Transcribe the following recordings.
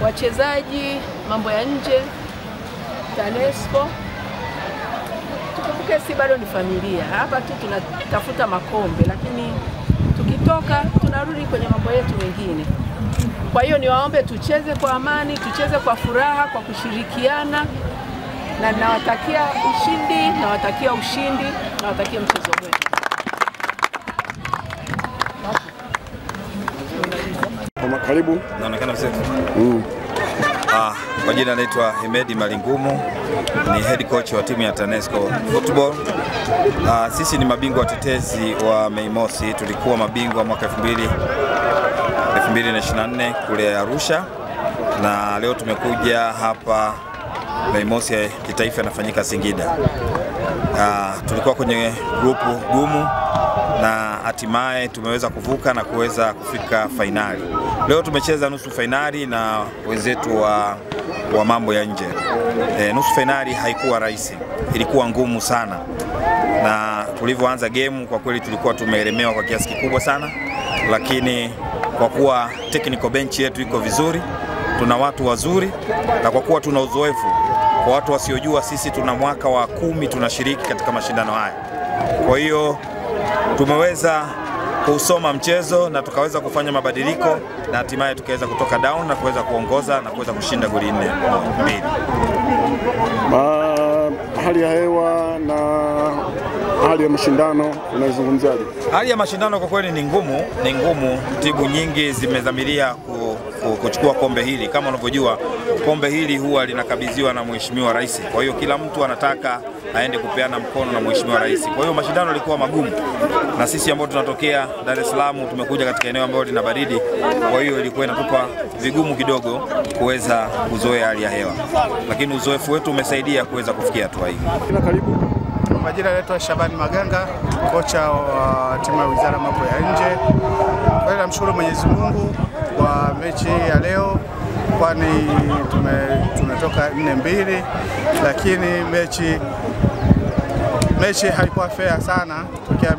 wachezaji, mambo ya nje, TANESCO. Tukumbuke si bado ni familia. Hapa tu tunatafuta makombe, lakini tukitoka tunarudi kwenye mambo yetu mengine. Kwa hiyo niwaombe tucheze kwa amani, tucheze kwa furaha, kwa kushirikiana, na nawatakia ushindi, nawatakia mchezo mwema. Karibu. Naonekana vizuri. Kwa jina naitwa Hemedi Malingumu, ni head coach wa timu ya TANESCO Football. Sisi ni mabingwa watetezi wa Mei Mosi. Tulikuwa mabingwa mwaka 2024 kule Arusha, na leo tumekuja hapa Mei Mosi ya kitaifa inafanyika Singida. Tulikuwa kwenye grupu gumu na hatimaye tumeweza kuvuka na kuweza kufika fainali. Leo tumecheza nusu fainali na wenzetu wa mambo ya nje. Nusu fainali haikuwa rahisi, ilikuwa ngumu sana, na tulivyoanza game kwa kweli tulikuwa tumeelemewa kwa kiasi kikubwa sana, lakini kwa kuwa technical bench yetu iko vizuri, tuna watu wazuri, na kwa kuwa tuna uzoefu, kwa watu wasiojua, sisi tuna mwaka wa 10 tunashiriki katika mashindano haya. Kwa hiyo tumeweza kusoma mchezo na tukaweza kufanya mabadiliko, na hatimaye tukaweza kutoka down na kuweza kuongoza na kuweza kushinda goli 4-2. Hali ya hewa na hali ya mashindano unaizungumziaje? Hali ya mashindano kwa kweli ni ngumu, Timu nyingi zimedhamiria kuchukua kombe hili. Kama unavyojua, kombe hili huwa linakabidhiwa na Mheshimiwa Rais. Kwa hiyo kila mtu anataka aende kupeana mkono na Mheshimiwa Rais. Kwa hiyo mashindano yalikuwa magumu, na sisi ambao tunatokea Dar es Salaam tumekuja katika eneo ambalo lina baridi, kwa hiyo ilikuwa inatupa vigumu kidogo kuweza kuzoea hali ya hewa, lakini uzoefu wetu umesaidia kuweza kufikia hatua hii. Karibu. Majina yetu Shabani Maganga, kocha wa timu ya Wizara Mambo ya Nje. Kwa hiyo namshukuru Mwenyezi Mungu kwa mechi ya leo, kwani tumetoka 4-2, lakini mechi haikuwa fair sana tokea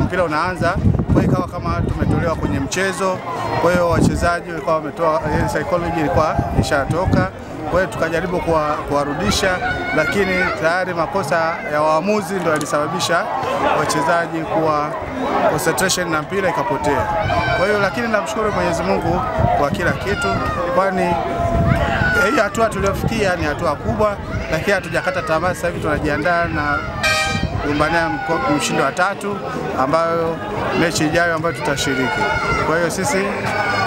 mpira unaanza. Kwa hiyo kama tumetolewa kwenye mchezo, kwa hiyo wachezaji walikuwa wametoa, psychology ilikuwa ishatoka. Kwa hiyo tukajaribu kuwarudisha, lakini tayari makosa ya waamuzi ndio yalisababisha wachezaji kuwa concentration na mpira ikapotea. Kwa hiyo lakini namshukuru Mwenyezi Mungu kwa kila kitu, kwani hii hatua tuliyofikia ni hatua kubwa, lakini hatujakata tamaa. Sasa hivi tunajiandaa na kugombania mshindi wa 3 ambayo mechi ijayo ambayo tutashiriki. Kwa hiyo sisi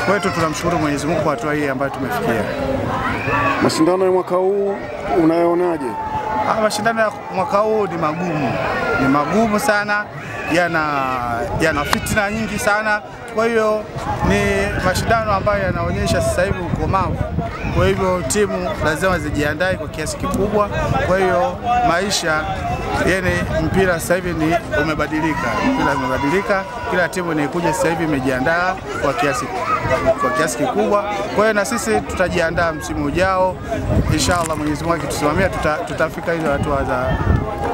kwetu tunamshukuru Mwenyezi Mungu kwa hatua hii ambayo tumefikia. Mashindano ya mwaka huu unayonaje? Mashindano ya mwaka huu ni magumu sana, yana fitna nyingi sana. Kwa hiyo ni mashindano ambayo yanaonyesha sasa hivi ukomavu. Kwa hivyo timu lazima zijiandae kwa kiasi kikubwa. Kwa hiyo maisha, mpira sasa hivi umebadilika. Kila timu inakuja sasa hivi imejiandaa kwa kiasi kikubwa. Kwa hiyo na sisi tutajiandaa msimu ujao. Inshallah Mwenyezi Mungu akitusimamia tutafika hizo hatua za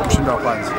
mshindi wa kwanza.